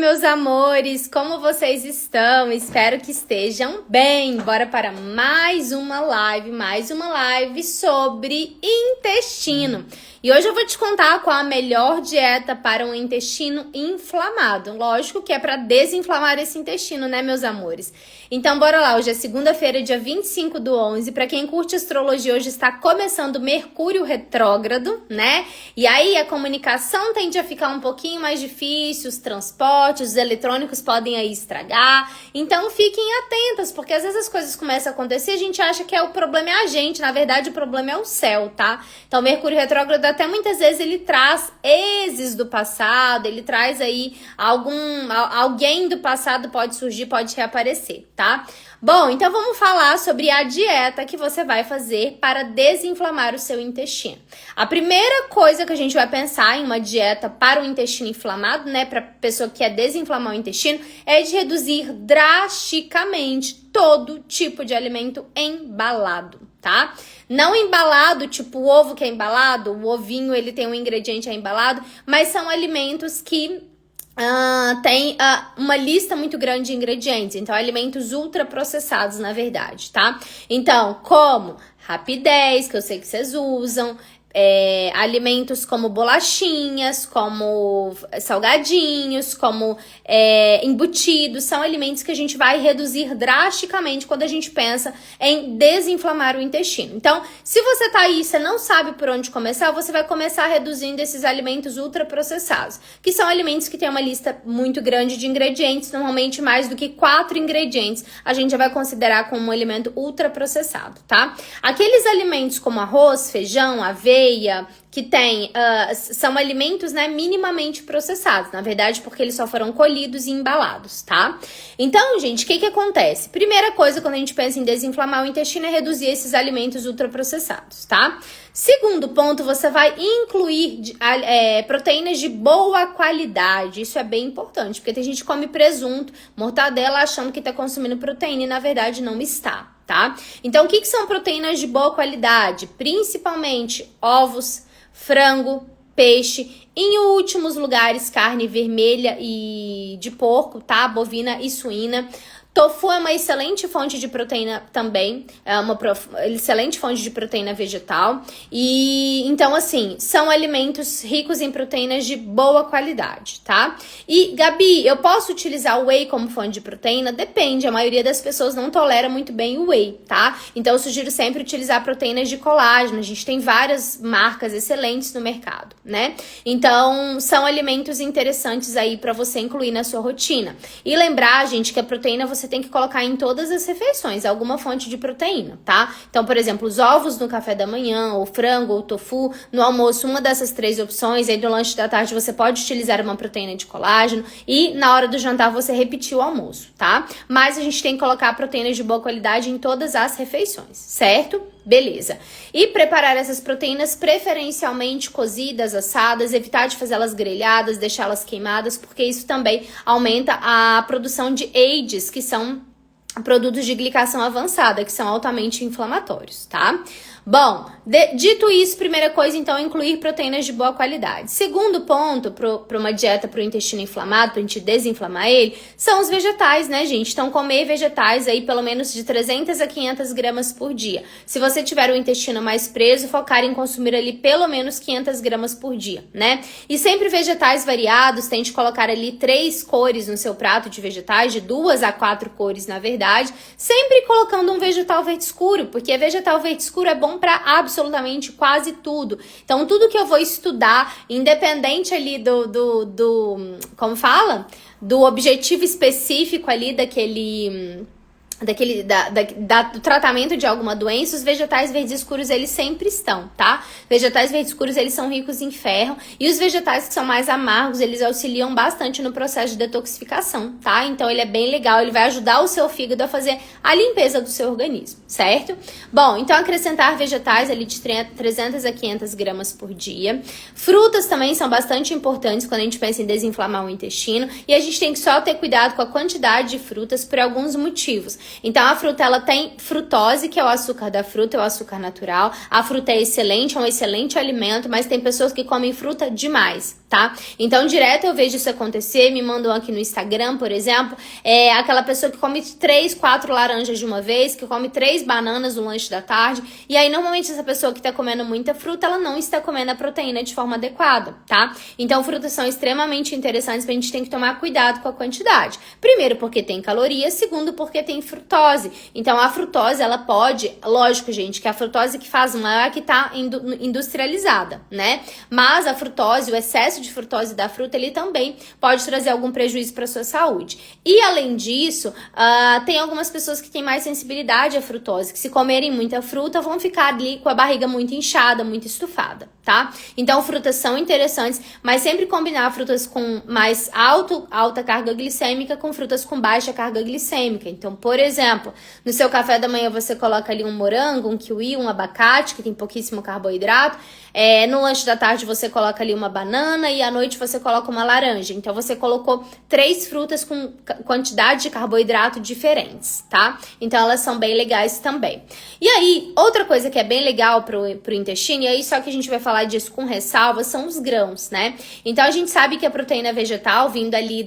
meus amores, como vocês estão? Espero que estejam bem. Bora para mais uma live sobre intestino. E hoje eu vou te contar qual a melhor dieta para um intestino inflamado. Lógico que é para desinflamar esse intestino, né, meus amores? Então, bora lá. Hoje é segunda-feira, dia 25/11. Para quem curte astrologia, hoje está começando Mercúrio retrógrado, né? E aí a comunicação tende a ficar um pouquinho mais difícil, os transportes, os eletrônicos podem aí estragar. Então, fiquem atentas, porque às vezes as coisas começam a acontecer e a gente acha que o problema é a gente. Na verdade, o problema é o céu, tá? Então, Mercúrio retrógrado até muitas vezes ele traz exes do passado, ele traz aí alguém do passado pode surgir, pode reaparecer, tá? Bom, então vamos falar sobre a dieta que você vai fazer para desinflamar o seu intestino. A primeira coisa que a gente vai pensar em uma dieta para o intestino inflamado, né, para pessoa que quer desinflamar o intestino, é de reduzir drasticamente todo tipo de alimento embalado, tá? Não embalado, tipo o ovo que é embalado, o ovinho ele tem um ingrediente embalado, mas são alimentos que tem uma lista muito grande de ingredientes, então alimentos ultraprocessados na verdade, tá? Então, como Rapidez, que eu sei que vocês usam, alimentos como bolachinhas, como salgadinhos, como embutidos, são alimentos que a gente vai reduzir drasticamente quando a gente pensa em desinflamar o intestino. Então, se você tá aí, você não sabe por onde começar, você vai começar reduzindo esses alimentos ultraprocessados, que são alimentos que têm uma lista muito grande de ingredientes, normalmente mais do que 4 ingredientes, a gente já vai considerar como um alimento ultraprocessado, tá? Aqueles alimentos como arroz, feijão, aveia, que tem, são alimentos, né, minimamente processados, na verdade, porque eles só foram colhidos e embalados, tá? Então, gente, o que acontece? Primeira coisa, quando a gente pensa em desinflamar o intestino, é reduzir esses alimentos ultraprocessados, tá? Segundo ponto, você vai incluir proteínas de boa qualidade. Isso é bem importante, porque tem gente que come presunto, mortadela, achando que tá consumindo proteína e, na verdade, não está, tá? Então, o que são proteínas de boa qualidade? Principalmente ovos, frango, peixe, em últimos lugares, carne vermelha e de porco, tá? Bovina e suína. Tofu é uma excelente fonte de proteína também, é uma excelente fonte de proteína vegetal. E então, assim, são alimentos ricos em proteínas de boa qualidade, tá? E, Gabi, eu posso utilizar o whey como fonte de proteína? Depende, a maioria das pessoas não tolera muito bem o whey, tá? Então, eu sugiro sempre utilizar proteínas de colágeno. A gente tem várias marcas excelentes no mercado, né? Então, são alimentos interessantes aí pra você incluir na sua rotina. E lembrar, gente, que a proteína você tem que colocar em todas as refeições, alguma fonte de proteína, tá? Então, por exemplo, os ovos no café da manhã, ou frango, ou tofu, no almoço, uma dessas 3 opções, aí no lanche da tarde você pode utilizar uma proteína de colágeno e na hora do jantar você repetir o almoço, tá? Mas a gente tem que colocar proteínas de boa qualidade em todas as refeições, certo? Beleza. E preparar essas proteínas preferencialmente cozidas, assadas, evitar de fazê-las grelhadas, deixá-las queimadas, porque isso também aumenta a produção de AIDs, que são produtos de glicação avançada, que são altamente inflamatórios, tá? Bom, dito isso, primeira coisa, então, é incluir proteínas de boa qualidade. Segundo ponto, para uma dieta para o intestino inflamado, para a gente desinflamar ele, são os vegetais, né, gente? Então, comer vegetais aí pelo menos de 300 a 500 gramas por dia. Se você tiver o intestino mais preso, focar em consumir ali pelo menos 500 gramas por dia, né? E sempre vegetais variados, tente colocar ali 3 cores no seu prato de vegetais, de 2 a 4 cores, na verdade, sempre colocando um vegetal verde escuro, porque vegetal verde escuro é bom para absolutamente quase tudo. Então, tudo que eu vou estudar, independente ali como fala? Do objetivo específico ali do tratamento de alguma doença, os vegetais verdes escuros, eles sempre estão, tá? Vegetais verdes escuros, eles são ricos em ferro, e os vegetais que são mais amargos, eles auxiliam bastante no processo de detoxificação, tá? Então, ele é bem legal, ele vai ajudar o seu fígado a fazer a limpeza do seu organismo, certo? Bom, então, acrescentar vegetais ali de 300 a 500 gramas por dia. Frutas também são bastante importantes quando a gente pensa em desinflamar o intestino, e a gente tem que só ter cuidado com a quantidade de frutas por alguns motivos. Então, a fruta, ela tem frutose, que é o açúcar da fruta, é o açúcar natural. A fruta é excelente, é um excelente alimento, mas tem pessoas que comem fruta demais, tá? Então, direto eu vejo isso acontecer, me mandam aqui no Instagram, por exemplo, aquela pessoa que come 3, 4 laranjas de uma vez, que come 3 bananas no lanche da tarde, e aí normalmente essa pessoa que tá comendo muita fruta, ela não está comendo a proteína de forma adequada, tá? Então, frutas são extremamente interessantes, mas a gente tem que tomar cuidado com a quantidade. Primeiro, porque tem calorias, segundo, porque tem frutose. Então, a frutose, ela pode, lógico, gente, que a frutose que faz mal é a que tá industrializada, né? Mas a frutose, o excesso de frutose da fruta, ele também pode trazer algum prejuízo para sua saúde. E além disso, tem algumas pessoas que têm mais sensibilidade à frutose, que se comerem muita fruta vão ficar ali com a barriga muito inchada, muito estufada, tá? Então, frutas são interessantes, mas sempre combinar frutas com mais alta carga glicêmica com frutas com baixa carga glicêmica. Então, por exemplo, no seu café da manhã você coloca ali um morango, um kiwi, um abacate, que tem pouquíssimo carboidrato. No lanche da tarde você coloca ali uma banana e à noite você coloca uma laranja. Então, você colocou 3 frutas com quantidade de carboidrato diferentes, tá? Então, elas são bem legais também. E aí, outra coisa que é bem legal pro intestino, e aí só que a gente vai falar disso com ressalva, são os grãos, né? Então, a gente sabe que a proteína vegetal, vindo ali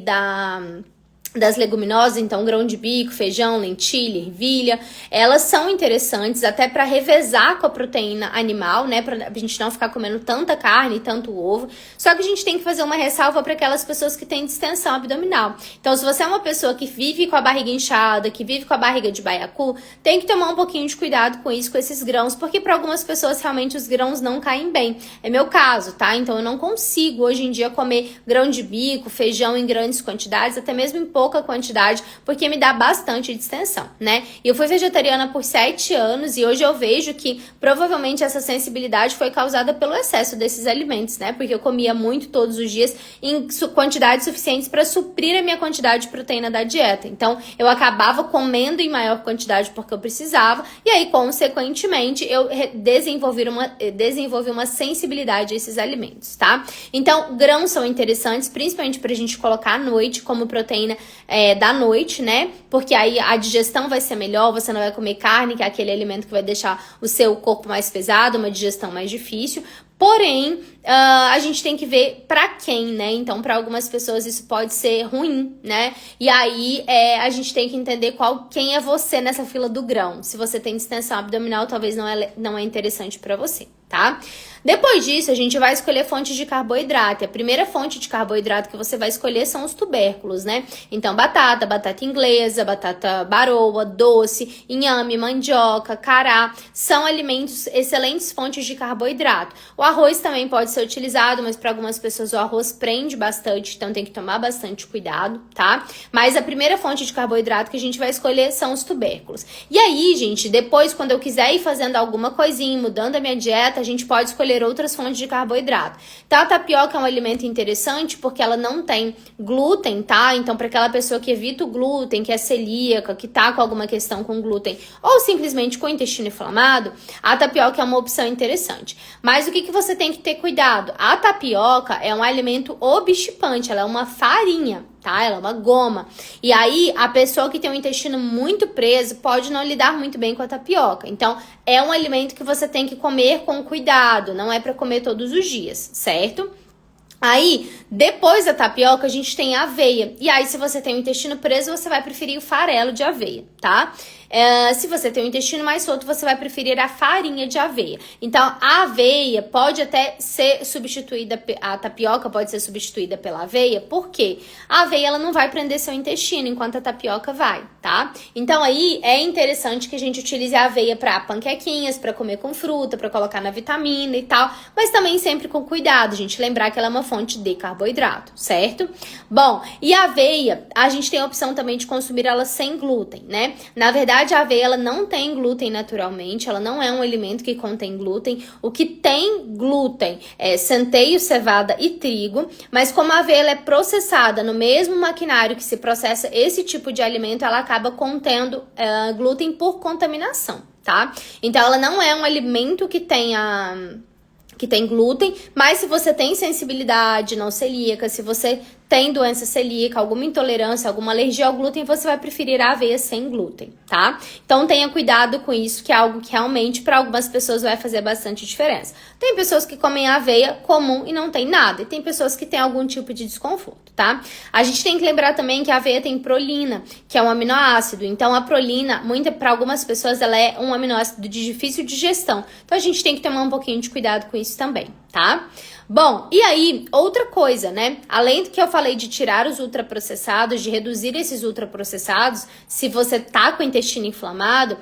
das leguminosas, então grão de bico, feijão, lentilha, ervilha, elas são interessantes até para revezar com a proteína animal, né, pra gente não ficar comendo tanta carne, tanto ovo. Só que a gente tem que fazer uma ressalva para aquelas pessoas que têm distensão abdominal. Então, se você é uma pessoa que vive com a barriga inchada, que vive com a barriga de baiacu, tem que tomar um pouquinho de cuidado com isso, com esses grãos, porque para algumas pessoas realmente os grãos não caem bem. É meu caso, tá? Então, eu não consigo hoje em dia comer grão de bico, feijão em grandes quantidades, até mesmo em pouca quantidade, porque me dá bastante distensão, né? E eu fui vegetariana por 7 anos e hoje eu vejo que provavelmente essa sensibilidade foi causada pelo excesso desses alimentos, né? Porque eu comia muito todos os dias em quantidades suficientes para suprir a minha quantidade de proteína da dieta. Então, eu acabava comendo em maior quantidade porque eu precisava e aí, consequentemente, eu desenvolvi uma sensibilidade a esses alimentos, tá? Então, grãos são interessantes, principalmente pra gente colocar à noite como proteína da noite, né? Porque aí a digestão vai ser melhor, você não vai comer carne, que é aquele alimento que vai deixar o seu corpo mais pesado, uma digestão mais difícil. Porém, a gente tem que ver pra quem, né? Então, pra algumas pessoas isso pode ser ruim, né? E aí, a gente tem que entender quem é você nessa fila do grão. Se você tem distensão abdominal, talvez não é interessante pra você, tá? Depois disso, a gente vai escolher fontes de carboidrato. A primeira fonte de carboidrato que você vai escolher são os tubérculos, né? Então, batata inglesa, batata baroa, doce, inhame, mandioca, cará, são alimentos excelentes fontes de carboidrato. O arroz também pode ser utilizado, mas para algumas pessoas o arroz prende bastante, então tem que tomar bastante cuidado, tá? Mas a primeira fonte de carboidrato que a gente vai escolher são os tubérculos. E aí, gente, depois, quando eu quiser ir fazendo alguma coisinha, mudando a minha dieta, a gente pode escolher outras fontes de carboidrato. Então, a tapioca é um alimento interessante porque ela não tem glúten, tá? Então, para aquela pessoa que evita o glúten, que é celíaca, que tá com alguma questão com glúten ou simplesmente com o intestino inflamado, a tapioca é uma opção interessante. Mas o que você tem que ter cuidado? A tapioca é um alimento obstipante, ela é uma farinha, tá? Ela é uma goma. E aí, a pessoa que tem o intestino muito preso pode não lidar muito bem com a tapioca. Então, é um alimento que você tem que comer com cuidado, não é para comer todos os dias, certo? Aí, depois da tapioca, a gente tem a aveia. E aí, se você tem o intestino preso, você vai preferir o farelo de aveia, tá? Se você tem o intestino mais solto, você vai preferir a farinha de aveia. Então, a aveia pode até ser substituída, a tapioca pode ser substituída pela aveia, por quê? A aveia, ela não vai prender seu intestino, enquanto a tapioca vai, tá? Então, aí, é interessante que a gente utilize a aveia para panquequinhas, para comer com fruta, para colocar na vitamina e tal, mas também sempre com cuidado, gente, lembrar que ela é uma fonte de carboidrato, certo? Bom, e a aveia, a gente tem a opção também de consumir ela sem glúten, né? Na verdade, a aveia ela não tem glúten naturalmente, ela não é um alimento que contém glúten. O que tem glúten é centeio, cevada e trigo, mas como a aveia ela é processada no mesmo maquinário que se processa esse tipo de alimento, ela acaba contendo glúten por contaminação, tá? Então, ela não é um alimento que tem glúten, mas se você tem sensibilidade não celíaca, se você tem doença celíaca, alguma intolerância, alguma alergia ao glúten, você vai preferir a aveia sem glúten, tá? Então tenha cuidado com isso, que é algo que realmente para algumas pessoas vai fazer bastante diferença. Tem pessoas que comem aveia comum e não tem nada, e tem pessoas que têm algum tipo de desconforto, tá? A gente tem que lembrar também que a aveia tem prolina, que é um aminoácido. Então a prolina, para algumas pessoas, ela é um aminoácido de difícil digestão. Então a gente tem que tomar um pouquinho de cuidado com isso também, tá? Bom, e aí, outra coisa, né? Além do que eu falei de tirar os ultraprocessados, de reduzir esses ultraprocessados, se você tá com o intestino inflamado,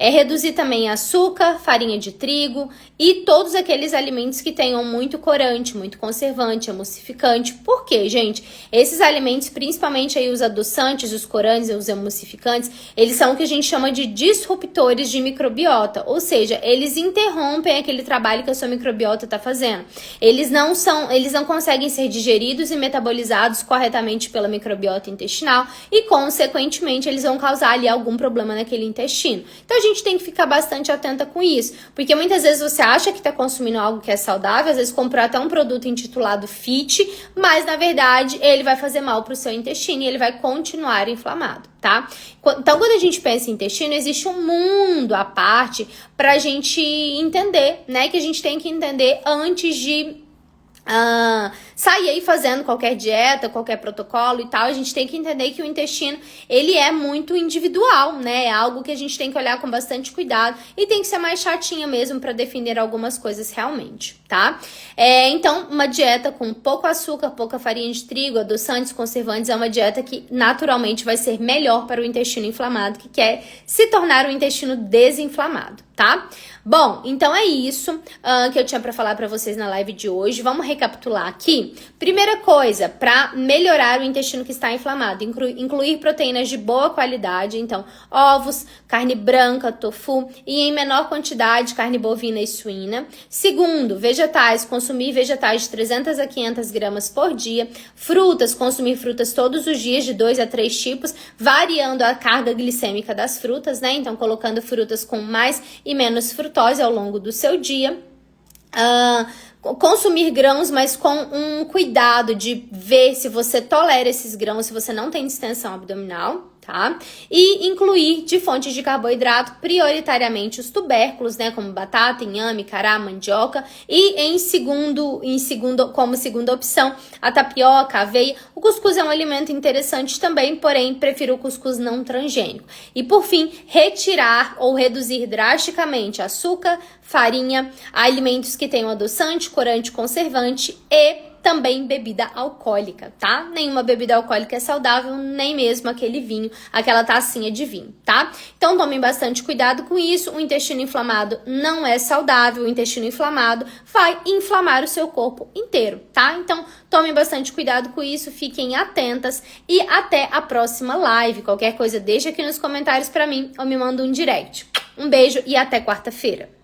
é reduzir também açúcar, farinha de trigo e todos aqueles alimentos que tenham muito corante, muito conservante, emulsificante. Por quê, gente? Esses alimentos, principalmente aí os adoçantes, os corantes e os emulsificantes, eles são o que a gente chama de disruptores de microbiota, ou seja, eles interrompem aquele trabalho que a sua microbiota está fazendo. Eles não conseguem ser digeridos e metabolizados corretamente pela microbiota intestinal e, consequentemente, eles vão causar ali algum problema naquele intestino. Então, a gente tem que ficar bastante atenta com isso, porque muitas vezes você acha que está consumindo algo que é saudável, às vezes comprou até um produto intitulado Fit, mas na verdade ele vai fazer mal para o seu intestino e ele vai continuar inflamado, tá? Então, quando a gente pensa em intestino, existe um mundo à parte para a gente entender, né? Que a gente tem que entender antes de sair aí fazendo qualquer dieta, qualquer protocolo e tal. A gente tem que entender que o intestino, ele é muito individual, né? É algo que a gente tem que olhar com bastante cuidado e tem que ser mais chatinha mesmo para definir algumas coisas realmente, tá? Então, uma dieta com pouco açúcar, pouca farinha de trigo, adoçantes, conservantes, é uma dieta que naturalmente vai ser melhor para o intestino inflamado, que quer se tornar um intestino desinflamado, tá? Bom, então é isso que eu tinha para falar para vocês na live de hoje. Vamos recapitular aqui. Primeira coisa, para melhorar o intestino que está inflamado, incluir proteínas de boa qualidade, então ovos, carne branca, tofu e em menor quantidade carne bovina e suína. Segundo, vegetais, consumir vegetais de 300 a 500 gramas por dia. Frutas, consumir frutas todos os dias de 2 a 3 tipos, variando a carga glicêmica das frutas, né? Então colocando frutas com mais e menos frutose ao longo do seu dia. Consumir grãos, mas com um cuidado de ver se você tolera esses grãos, se você não tem distensão abdominal, tá? E incluir de fontes de carboidrato prioritariamente os tubérculos, né? Como batata, inhame, cará, mandioca. E como segunda opção, a tapioca, a aveia. O cuscuz é um alimento interessante também, porém prefiro o cuscuz não transgênico. E por fim, retirar ou reduzir drasticamente açúcar, farinha, alimentos que tenham adoçante, corante, conservante e também bebida alcoólica, tá? Nenhuma bebida alcoólica é saudável, nem mesmo aquele vinho, aquela tacinha de vinho, tá? Então tomem bastante cuidado com isso. O intestino inflamado não é saudável, o intestino inflamado vai inflamar o seu corpo inteiro, tá? Então tomem bastante cuidado com isso, fiquem atentas e até a próxima live. Qualquer coisa deixa aqui nos comentários pra mim ou me manda um direct. Um beijo e até quarta-feira.